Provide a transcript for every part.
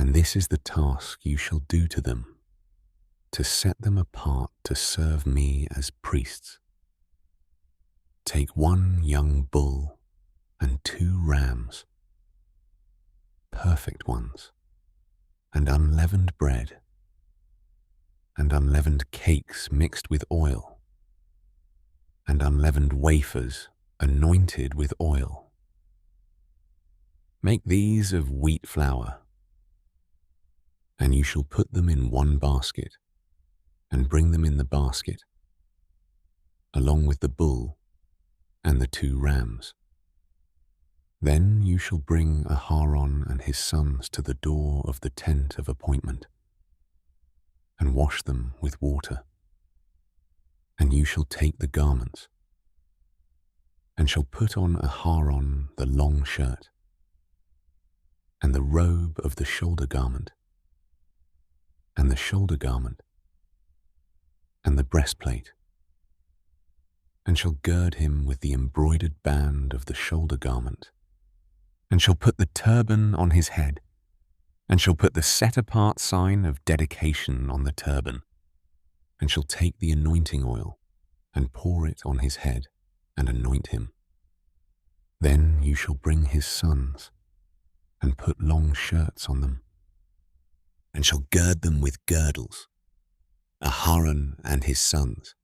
And this is the task you shall do to them, to set them apart to serve me as priests. Take 1 young bull and 2 rams, perfect ones, and unleavened bread, and unleavened cakes mixed with oil, and unleavened wafers anointed with oil. Make these of wheat flour, and you shall put them in 1 basket, and bring them in the basket, along with the bull and the 2 rams. Then you shall bring Aharon and his sons to the door of the tent of appointment, and wash them with water. And you shall take the garments, and shall put on Aharon the long shirt, and the robe of the shoulder garment, and the shoulder garment, and the breastplate, and shall gird him with the embroidered band of the shoulder garment, and shall put the turban on his head, and shall put the set-apart sign of dedication on the turban, and shall take the anointing oil, and pour it on his head, and anoint him. Then you shall bring his sons, and put long shirts on them, and shall gird them with girdles, Aharon and his sons,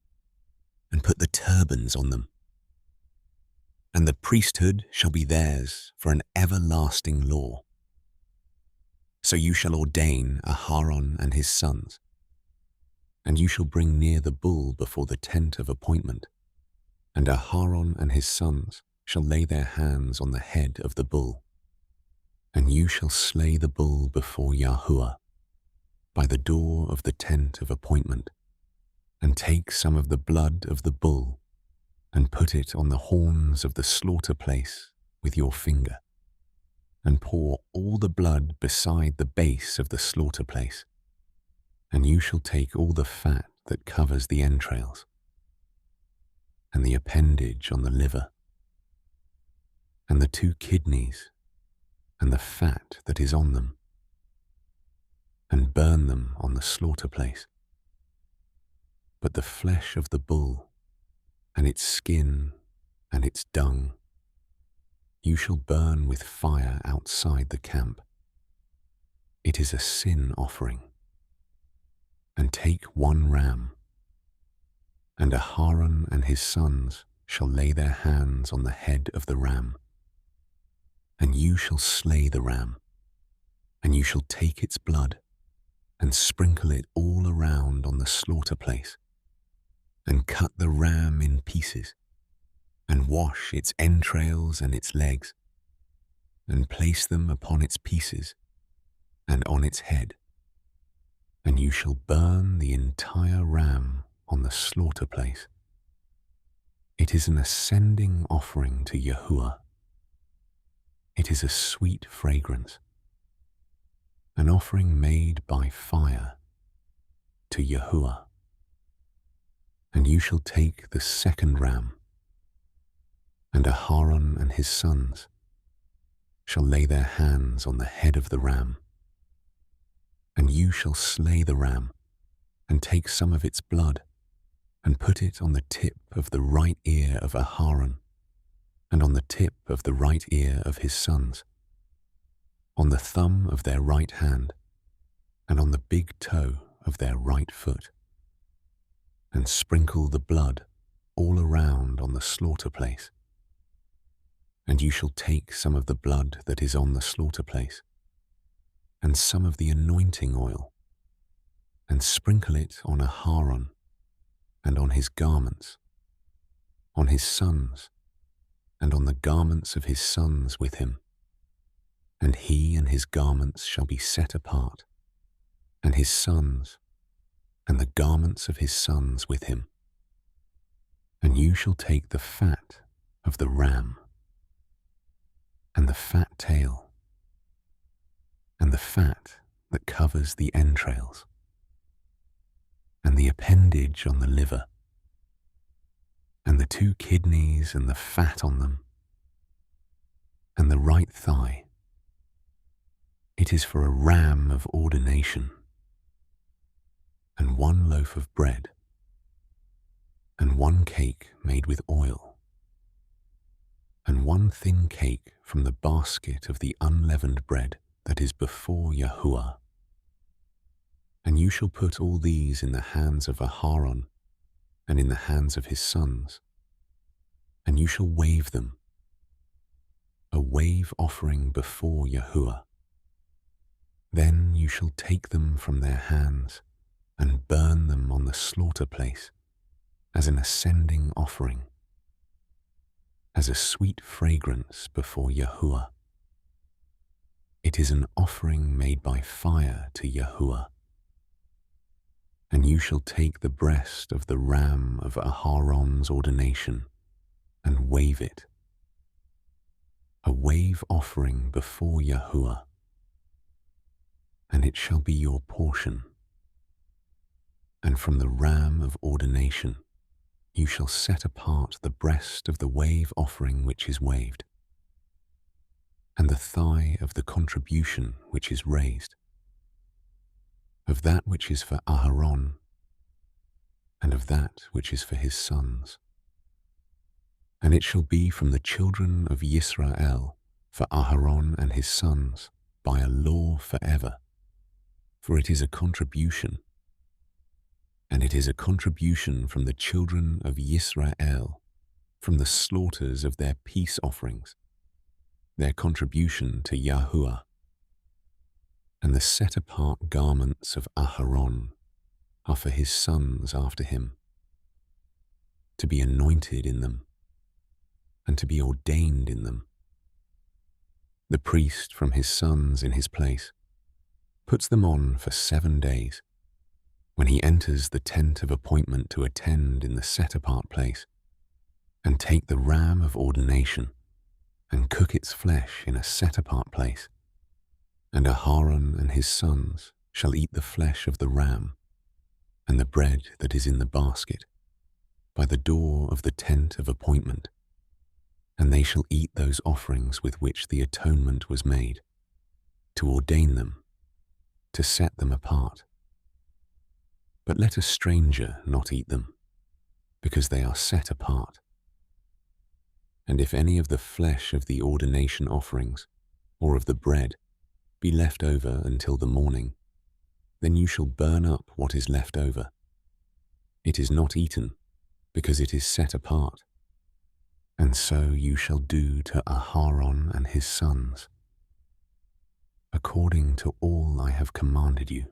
and put the turbans on them. And the priesthood shall be theirs for an everlasting law. So you shall ordain Aharon and his sons, and you shall bring near the bull before the tent of appointment, and Aharon and his sons shall lay their hands on the head of the bull, and you shall slay the bull before Yahuwah by the door of the tent of appointment, and take some of the blood of the bull, and put it on the horns of the slaughter place with your finger, and pour all the blood beside the base of the slaughter place. And you shall take all the fat that covers the entrails, and the appendage on the liver, and the 2 kidneys, and the fat that is on them, and burn them on the slaughter place. But the flesh of the bull, and its skin, and its dung, you shall burn with fire outside the camp. It is a sin offering. And take 1 ram, and Aharon and his sons shall lay their hands on the head of the ram, and you shall slay the ram, and you shall take its blood, and sprinkle it all around on the slaughter place, and cut the ram in pieces, and wash its entrails and its legs, and place them upon its pieces, and on its head. And you shall burn the entire ram on the slaughter place. It is an ascending offering to Yahuwah. It is a sweet fragrance, an offering made by fire to Yahuwah. And you shall take the 2nd ram, and Aharon and his sons shall lay their hands on the head of the ram, and you shall slay the ram, and take some of its blood, and put it on the tip of the right ear of Aharon, and on the tip of the right ear of his sons, on the thumb of their right hand, and on the big toe of their right foot, and sprinkle the blood all around on the slaughter place. And you shall take some of the blood that is on the slaughter place, and some of the anointing oil, and sprinkle it on Aharon, and on his garments, on his sons, and on the garments of his sons with him. And he and his garments shall be set apart, and his sons, and the garments of his sons with him. And you shall take the fat of the ram, and the fat tail, and the fat that covers the entrails, and the appendage on the liver, and the 2 kidneys and the fat on them, and the right thigh, It is for a ram of ordination, and 1 loaf of bread, and 1 cake made with oil, and 1 thin cake from the basket of the unleavened bread that is before Yahuwah. And you shall put all these in the hands of Aharon and in the hands of his sons, and you shall wave them, a wave offering before Yahuwah. Then you shall take them from their hands and burn them on the slaughter place as an ascending offering, as a sweet fragrance before Yahuwah. It is an offering made by fire to Yahuwah. And you shall take the breast of the ram of Aharon's ordination and wave it, a wave offering before Yahuwah, and it shall be your portion. And from the ram of ordination you shall set apart the breast of the wave offering which is waved, and the thigh of the contribution which is raised, of that which is for Aharon, and of that which is for his sons. And it shall be from the children of Yisrael for Aharon and his sons by a law forever, for it is a contribution, and it is a contribution from the children of Yisrael, from the slaughters of their peace offerings, their contribution to Yahuwah. And the set-apart garments of Aharon are for his sons after him, to be anointed in them, and to be ordained in them. The priest from his sons in his place puts them on for 7 days, when he enters the tent of appointment to attend in the set-apart place, and take the ram of ordination, and cook its flesh in a set-apart place. And Aharon and his sons shall eat the flesh of the ram, and the bread that is in the basket, by the door of the tent of appointment, and they shall eat those offerings with which the atonement was made, to ordain them, to set them apart. But let a stranger not eat them, because they are set apart. And if any of the flesh of the ordination offerings, or of the bread, be left over until the morning, then you shall burn up what is left over. It is not eaten, because it is set apart. And so you shall do to Aharon and his sons, according to all I have commanded you.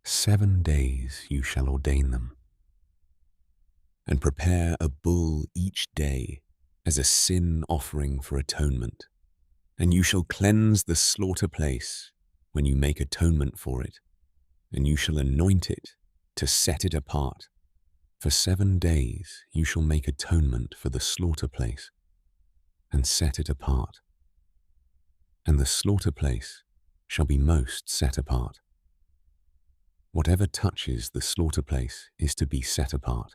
7 days you shall ordain them, and prepare a bull each day as a sin offering for atonement. And you shall cleanse the slaughter place when you make atonement for it, and you shall anoint it to set it apart. For 7 days you shall make atonement for the slaughter place, and set it apart. And the slaughter place shall be most set apart. Whatever touches the slaughter place is to be set apart.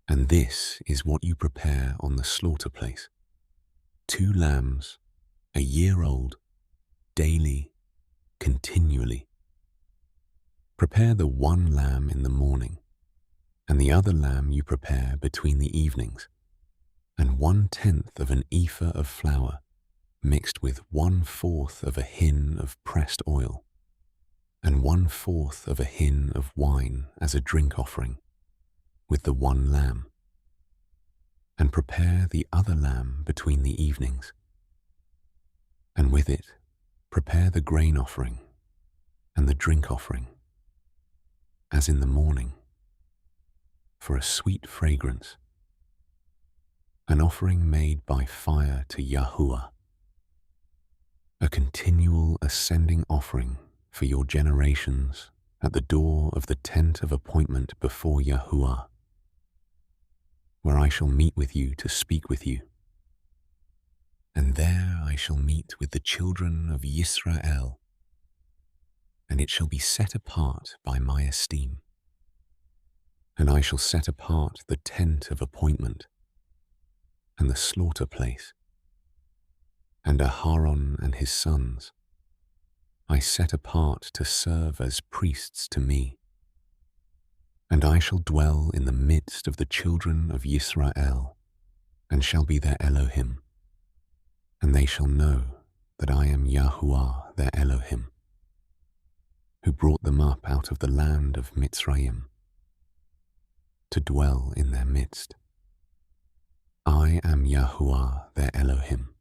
And this is what you prepare on the slaughter place: 2 lambs, a year old, daily, continually. Prepare the 1 lamb in the morning, and the other lamb you prepare between the evenings, and 1/10 of an ephah of flour mixed with 1/4 of a hin of pressed oil, and 1/4 of a hin of wine as a drink offering, with the 1 lamb. And prepare the other lamb between the evenings. And with it, prepare the grain offering and the drink offering, as in the morning, for a sweet fragrance, an offering made by fire to Yahuwah, a continual ascending offering for your generations at the door of the tent of appointment before Yahuwah, where I shall meet with you to speak with you. And there I shall meet with the children of Yisrael, and it shall be set apart by my esteem. And I shall set apart the tent of appointment and the slaughter place, and Aharon and his sons I set apart to serve as priests to me. And I shall dwell in the midst of the children of Yisrael, and shall be their Elohim. And they shall know that I am Yahuwah their Elohim, who brought them up out of the land of Mitzrayim, to dwell in their midst. I am Yahuwah their Elohim.